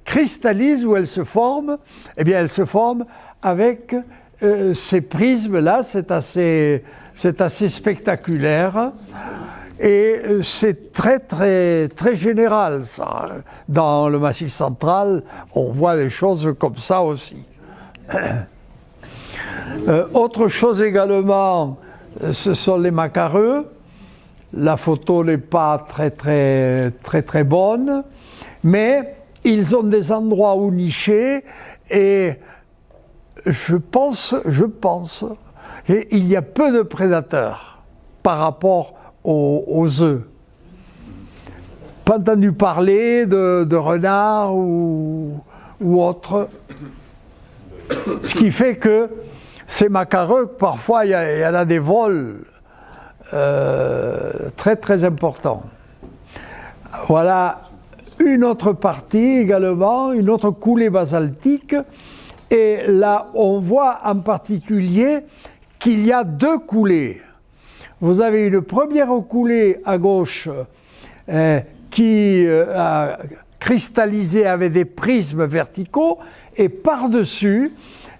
cristallise, où elle se forme, eh bien elle se forme avec ces prismes-là. C'est assez spectaculaire, et c'est très général ça. Dans le Massif central, on voit des choses comme ça aussi. Autre chose également, ce sont les macareux. La photo n'est pas très bonne, mais ils ont des endroits où nicher et je pense, et il y a peu de prédateurs par rapport aux œufs. Pas entendu parler de renards ou autres. Ce qui fait que ces macareux, parfois il y en a des vols très importants. Voilà une autre partie également, une autre coulée basaltique. Et là, on voit en particulier qu'il y a deux coulées. Vous avez une première coulée à gauche qui a cristallisé avec des prismes verticaux, et par-dessus,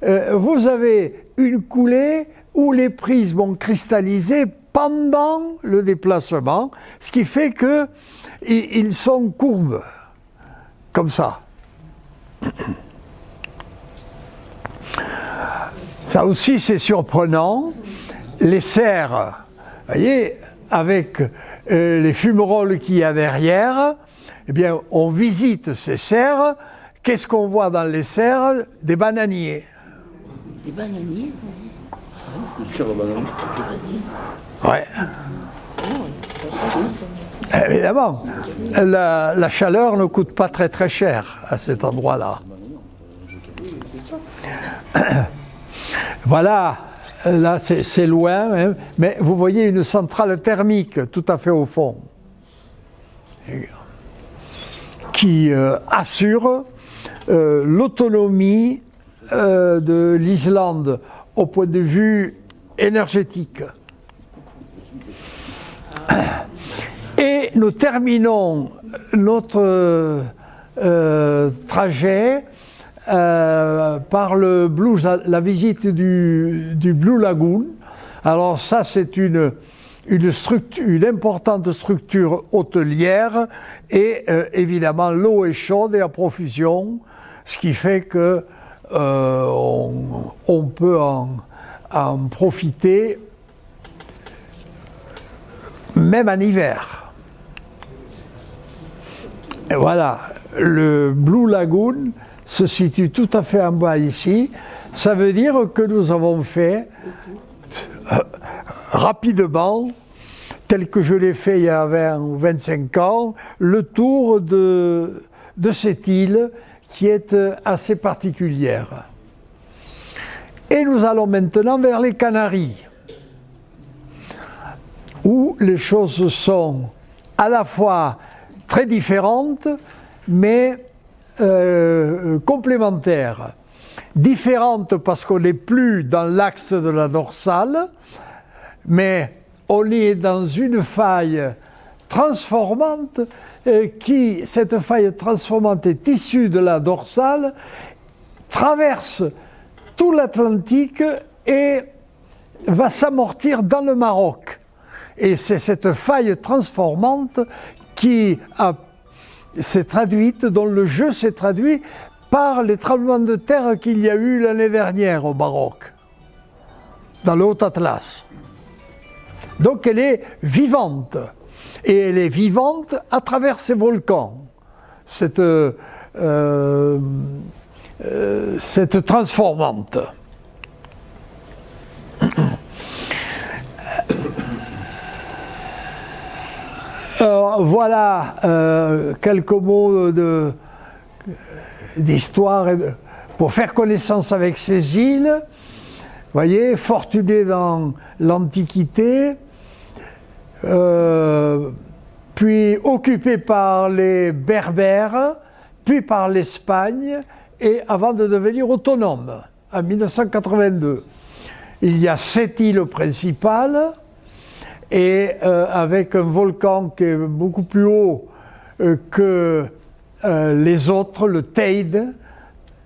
vous avez une coulée où les prismes ont cristallisé pendant le déplacement, ce qui fait qu'ils sont courbes, comme ça. Ça aussi, c'est surprenant. Les cerfs, vous voyez, avec les fumerolles qu'il y a derrière, eh bien, on visite ces cerfs. Qu'est-ce qu'on voit dans les cerfs? Des bananiers. Des bananiers? Ouais. Évidemment, la chaleur ne coûte pas très cher à cet endroit-là. Voilà, là c'est loin, hein, mais vous voyez une centrale thermique tout à fait au fond, qui assure l'autonomie de l'Islande au point de vue énergétique. Et nous terminons notre trajet par la visite du Blue Lagoon. Alors ça, c'est une importante structure hôtelière et évidemment l'eau est chaude et à profusion, ce qui fait que on peut en profiter même en hiver. Et voilà, le Blue Lagoon se situe tout à fait en bas ici. Ça veut dire que nous avons fait rapidement, tel que je l'ai fait il y a 20 ou 25 ans, le tour de cette île qui est assez particulière. Et nous allons maintenant vers les Canaries, où les choses sont à la fois très différentes, mais complémentaires. Différentes parce qu'on n'est plus dans l'axe de la dorsale, mais on est dans une faille transformante cette faille transformante est issue de la dorsale, traverse tout l'Atlantique et va s'amortir dans le Maroc. Et c'est cette faille transformante qui s'est traduite, dont le jeu s'est traduit par les tremblements de terre qu'il y a eu l'année dernière au Maroc, dans le Haut-Atlas. Donc elle est vivante, et elle est vivante à travers ces volcans, cette transformante. Voilà quelques mots d'histoire pour faire connaissance avec ces îles. Vous voyez, fortunées dans l'Antiquité, puis occupées par les Berbères, puis par l'Espagne, et avant de devenir autonome en 1982. Il y a 7 îles principales, et avec un volcan qui est beaucoup plus haut que les autres, le Teide,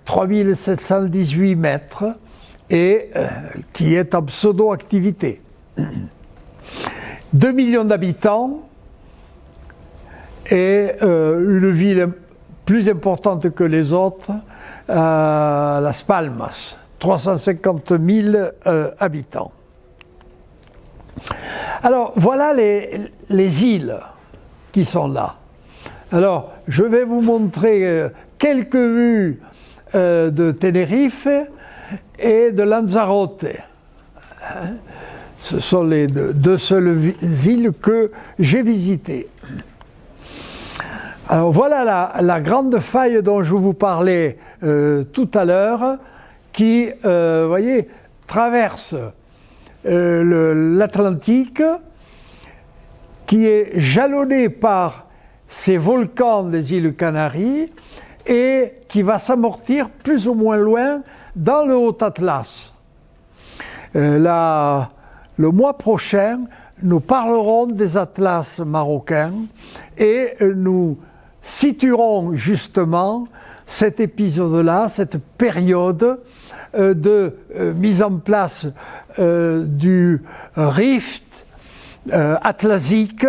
3718 mètres, et qui est en pseudo-activité. 2 millions d'habitants et une ville plus importante que les autres, Las Palmas, 350 000 habitants. Alors voilà les îles qui sont là. Alors je vais vous montrer quelques vues de Tenerife et de Lanzarote. Ce sont les deux seules îles que j'ai visitées. Alors voilà la grande faille dont je vous parlais tout à l'heure, qui, voyez, traverse l'Atlantique, qui est jalonné par ces volcans des îles Canaries et qui va s'amortir plus ou moins loin dans le Haut-Atlas. Le mois prochain, nous parlerons des atlas marocains et nous situerons justement cet épisode-là, cette période de mise en place du rift atlasique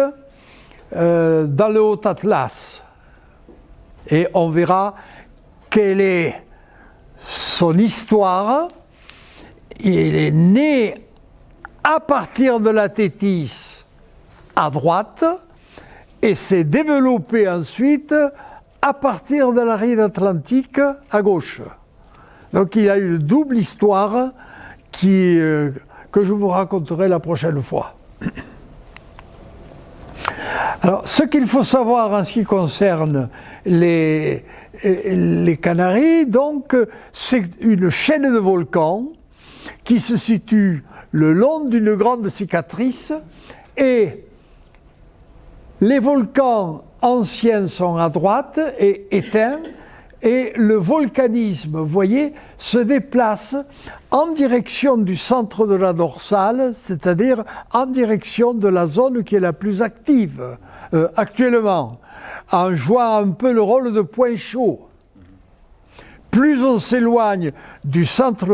dans le Haut-Atlas. Et on verra quelle est son histoire. Il est né à partir de la Thétis à droite et s'est développé ensuite à partir de la ride atlantique à gauche. Donc il a une double histoire que je vous raconterai la prochaine fois. Alors, ce qu'il faut savoir en ce qui concerne les Canaries, donc, c'est une chaîne de volcans qui se situe le long d'une grande cicatrice et les volcans anciens sont à droite et éteints et le volcanisme, vous voyez, se déplace en direction du centre de la dorsale, c'est-à-dire en direction de la zone qui est la plus active actuellement, en jouant un peu le rôle de point chaud. Plus on s'éloigne du centre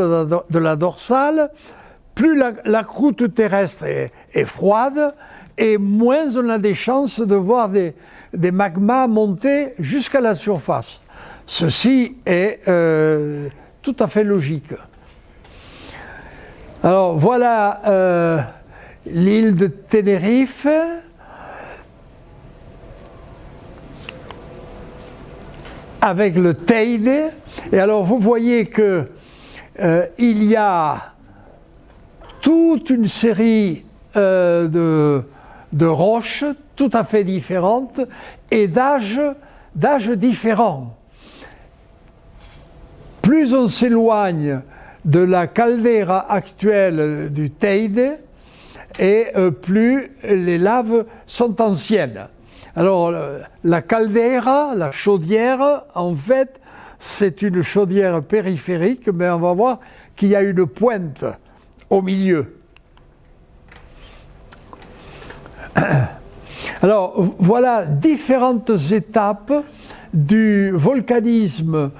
de la dorsale, plus la croûte terrestre est froide et moins on a des chances de voir des magmas monter jusqu'à la surface. Ceci est tout à fait logique. Alors voilà l'île de Tenerife. Avec le Teide. Et alors vous voyez que il y a toute une série de roches tout à fait différentes et d'âges différents. Plus on s'éloigne de la caldeira actuelle du Teide, et plus les laves sont anciennes. Alors, la caldeira, la chaudière, en fait, c'est une chaudière périphérique, mais on va voir qu'il y a une pointe au milieu. Alors, voilà différentes étapes du volcanisme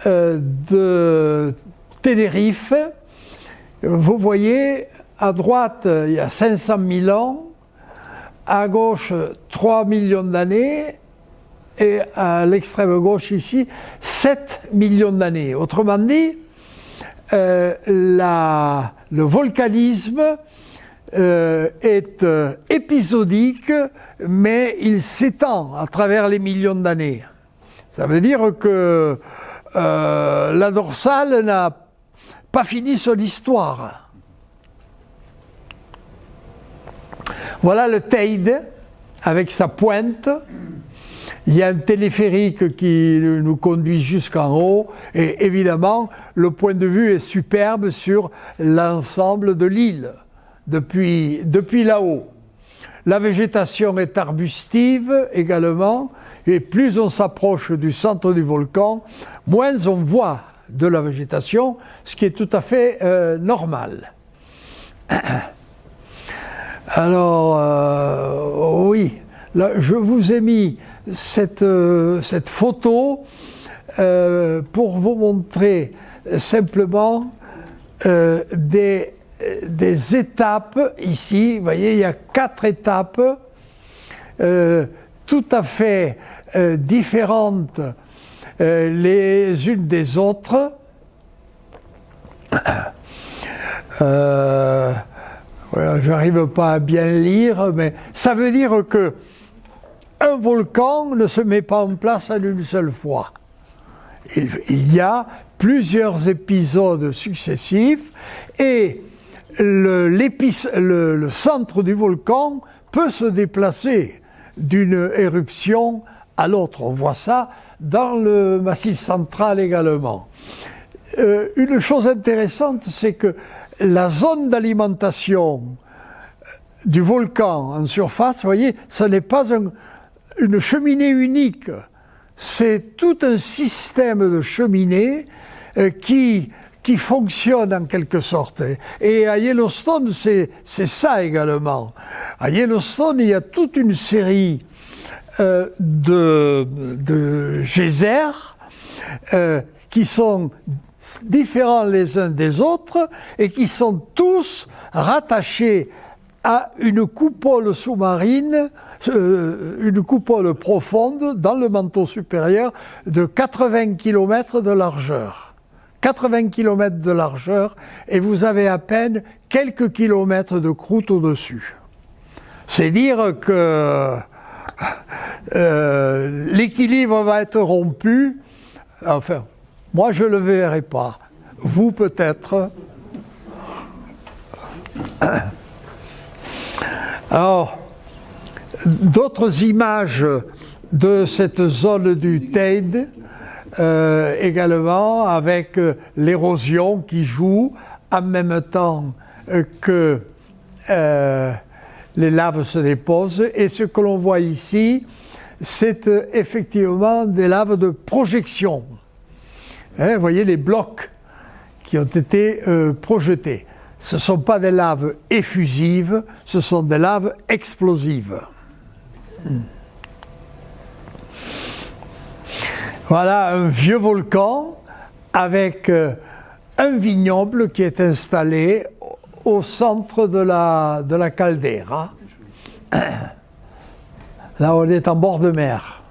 de Tenerife. Vous voyez, à droite, il y a 500 000 ans, à gauche 3 millions d'années et à l'extrême gauche ici 7 millions d'années. Autrement dit, le volcanisme est épisodique, mais il s'étend à travers les millions d'années. Ça veut dire que la dorsale n'a pas fini son histoire. Voilà le Teide avec sa pointe. Il y a un téléphérique qui nous conduit jusqu'en haut et évidemment le point de vue est superbe sur l'ensemble de l'île depuis là-haut. La végétation est arbustive également et plus on s'approche du centre du volcan, moins on voit de la végétation, ce qui est tout à fait normal. Alors, oui, là, je vous ai mis cette photo pour vous montrer simplement des étapes ici. Vous voyez, il y a 4 étapes tout à fait différentes les unes des autres. Voilà, j'arrive pas à bien lire, mais ça veut dire que un volcan ne se met pas en place en une seule fois. Il y a plusieurs épisodes successifs et le centre du volcan peut se déplacer d'une éruption à l'autre. On voit ça dans le Massif central également. Une chose intéressante, c'est que la zone d'alimentation du volcan en surface, vous voyez, ce n'est pas une cheminée unique, c'est tout un système de cheminées qui fonctionne en quelque sorte. Et à Yellowstone, c'est ça également. À Yellowstone, il y a toute une série de geysers qui sont différents les uns des autres et qui sont tous rattachés à une coupole sous-marine, une coupole profonde dans le manteau supérieur de 80 km de largeur. 80 km de largeur et vous avez à peine quelques kilomètres de croûte au-dessus. C'est dire que l'équilibre va être rompu. Enfin, moi je ne le verrai pas. Vous peut-être. Alors, d'autres images de cette zone du Teide, également avec l'érosion qui joue en même temps que les laves se déposent. Et ce que l'on voit ici, c'est effectivement des laves de projection. Vous voyez les blocs qui ont été projetés. Ce ne sont pas des laves effusives, ce sont des laves explosives. Voilà un vieux volcan avec un vignoble qui est installé au centre de la caldeira. Là, on est en bord de mer.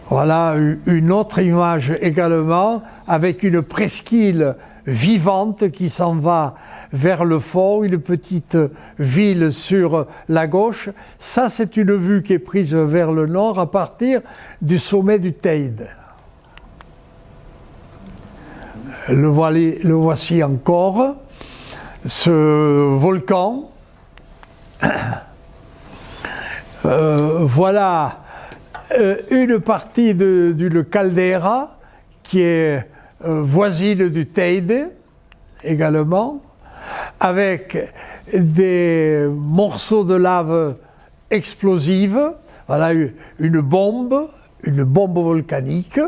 Voilà une autre image également avec une presqu'île vivante qui s'en va vers le fond, une petite ville sur la gauche. Ça, c'est une vue qui est prise vers le nord à partir du sommet du Teide. Le voici encore, ce volcan. Voilà une partie d'une caldeira qui est voisine du Teide également, avec des morceaux de lave explosive. Voilà une bombe volcanique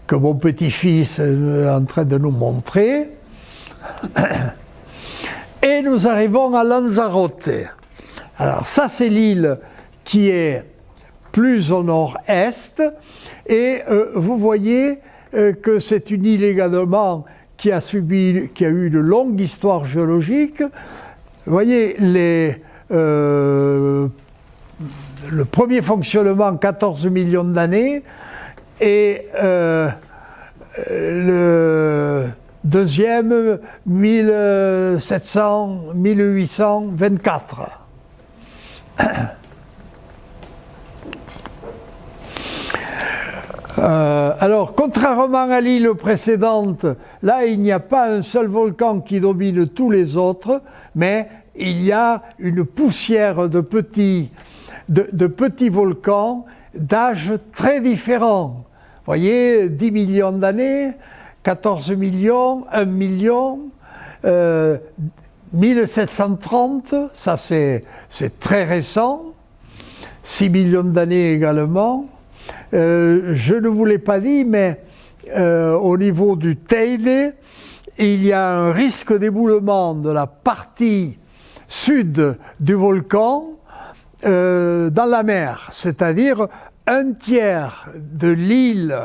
que mon petit-fils est en train de nous montrer. Et nous arrivons à Lanzarote. Alors ça, c'est l'île qui est plus au nord-est et vous voyez que c'est une île également qui a eu une longue histoire géologique. Vous voyez, le premier fonctionnement, 14 millions d'années, et le deuxième, 1824. Alors, contrairement à l'île précédente, là, il n'y a pas un seul volcan qui domine tous les autres, mais il y a une poussière de petits volcans d'âge très différents. Vous voyez, 10 millions d'années, 14 millions, 1 million, 1730, ça c'est très récent, 6 millions d'années également. Je ne vous l'ai pas dit, mais au niveau du Teide, il y a un risque d'éboulement de la partie sud du volcan dans la mer, c'est-à-dire un tiers de l'île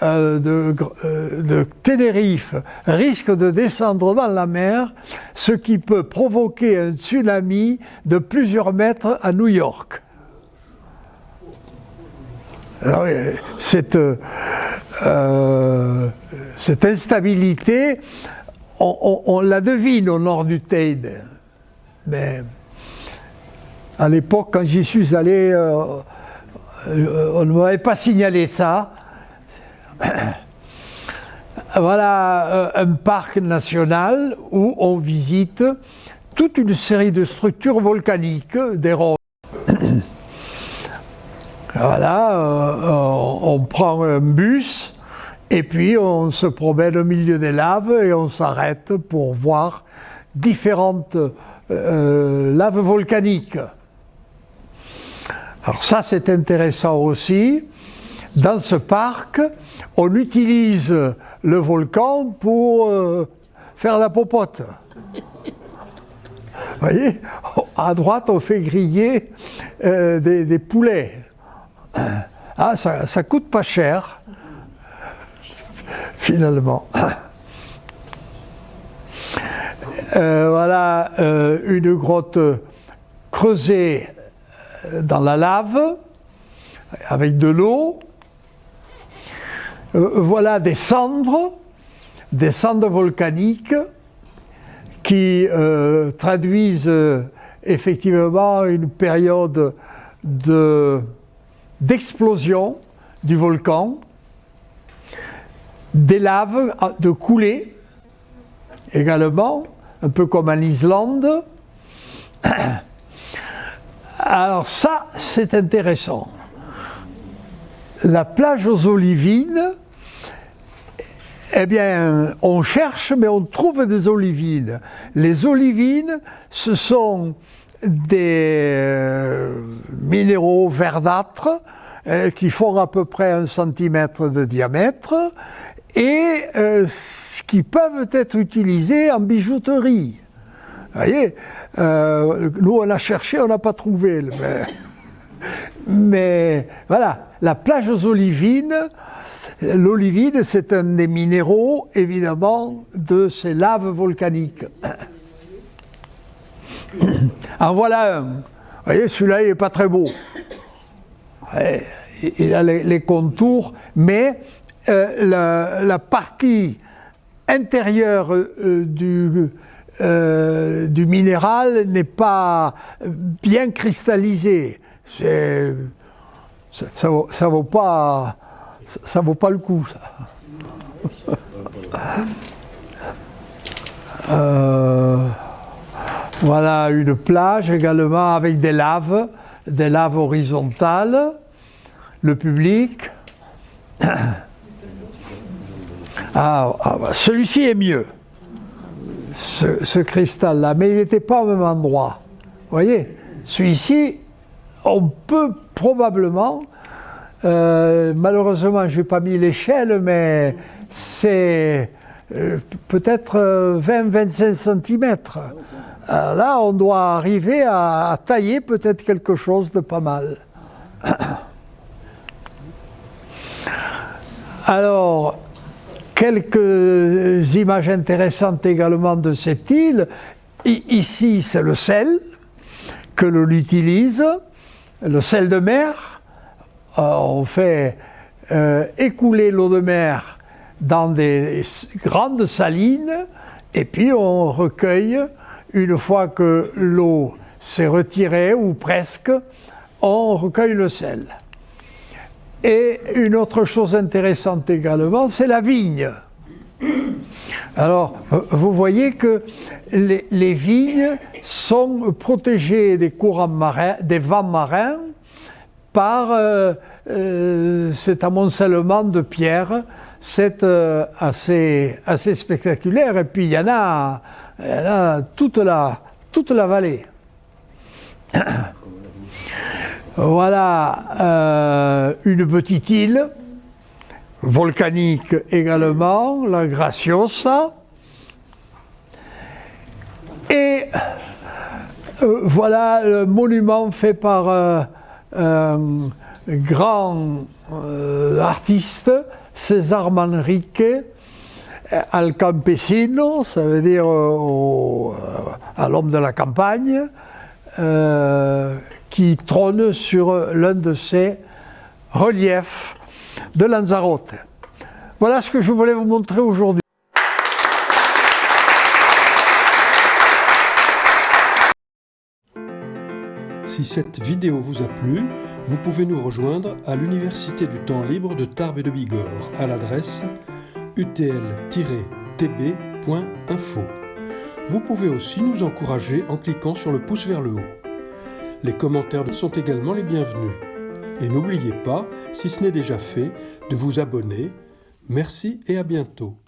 de Tenerife risque de descendre dans la mer, ce qui peut provoquer un tsunami de plusieurs mètres à New York. Alors, cette instabilité, on la devine au nord du Teide. Mais à l'époque, quand j'y suis allé, on ne m'avait pas signalé ça. Voilà un parc national où on visite toute une série de structures volcaniques, des roches. Voilà, on prend un bus et puis on se promène au milieu des laves et on s'arrête pour voir différentes laves volcaniques. Alors ça, c'est intéressant aussi. Dans ce parc, on utilise le volcan pour faire la popote. Vous voyez, à droite, on fait griller des poulets. Ah, ça coûte pas cher, finalement. Voilà une grotte creusée dans la lave, avec de l'eau. Voilà des cendres volcaniques qui traduisent effectivement une période d'explosion du volcan, des laves de coulées également, un peu comme en Islande. Alors ça, c'est intéressant. La plage aux olivines, eh bien, on cherche, mais on trouve des olivines. Les olivines, ce sont des minéraux verdâtres qui font à peu près 1 centimètre de diamètre et qui peuvent être utilisés en bijouterie. Vous voyez, nous on a cherché, on n'a pas trouvé. Mais voilà, la plage aux olivines, l'olivine c'est un des minéraux évidemment de ces laves volcaniques. En voilà un. Vous voyez, celui-là il n'est pas très beau. Il a les contours, mais la partie intérieure du minéral n'est pas bien cristallisée. Ça vaut pas le coup. Voilà une plage également avec des laves horizontales. Le public. Celui-ci est mieux. Ce cristal-là, mais il n'était pas au même endroit. Vous voyez, celui-ci, on peut probablement, malheureusement, je n'ai pas mis l'échelle, mais c'est peut-être 20-25 cm. Là, on doit arriver à tailler peut-être quelque chose de pas mal. Alors, quelques images intéressantes également de cette île. Ici, c'est le sel que l'on utilise, le sel de mer. On fait écouler l'eau de mer dans des grandes salines et puis on recueille, une fois que l'eau s'est retirée ou presque, on recueille le sel. Et une autre chose intéressante également, c'est la vigne. Alors, vous voyez que les vignes sont protégées des courants marins, des vents marins, par cet amoncellement de pierres. C'est assez spectaculaire. Et puis il y en a toute la vallée. Voilà une petite île, volcanique également, la Graciosa. Et voilà le monument fait par un grand artiste, César Manrique, al campesino, ça veut dire à l'homme de la campagne, qui trône sur l'un de ces reliefs de Lanzarote. Voilà ce que je voulais vous montrer aujourd'hui. Si cette vidéo vous a plu, vous pouvez nous rejoindre à l'Université du temps libre de Tarbes et de Bigorre à l'adresse utl-tb.info. Vous pouvez aussi nous encourager en cliquant sur le pouce vers le haut. Les commentaires sont également les bienvenus. Et n'oubliez pas, si ce n'est déjà fait, de vous abonner. Merci et à bientôt.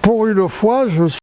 Pour une fois, je suis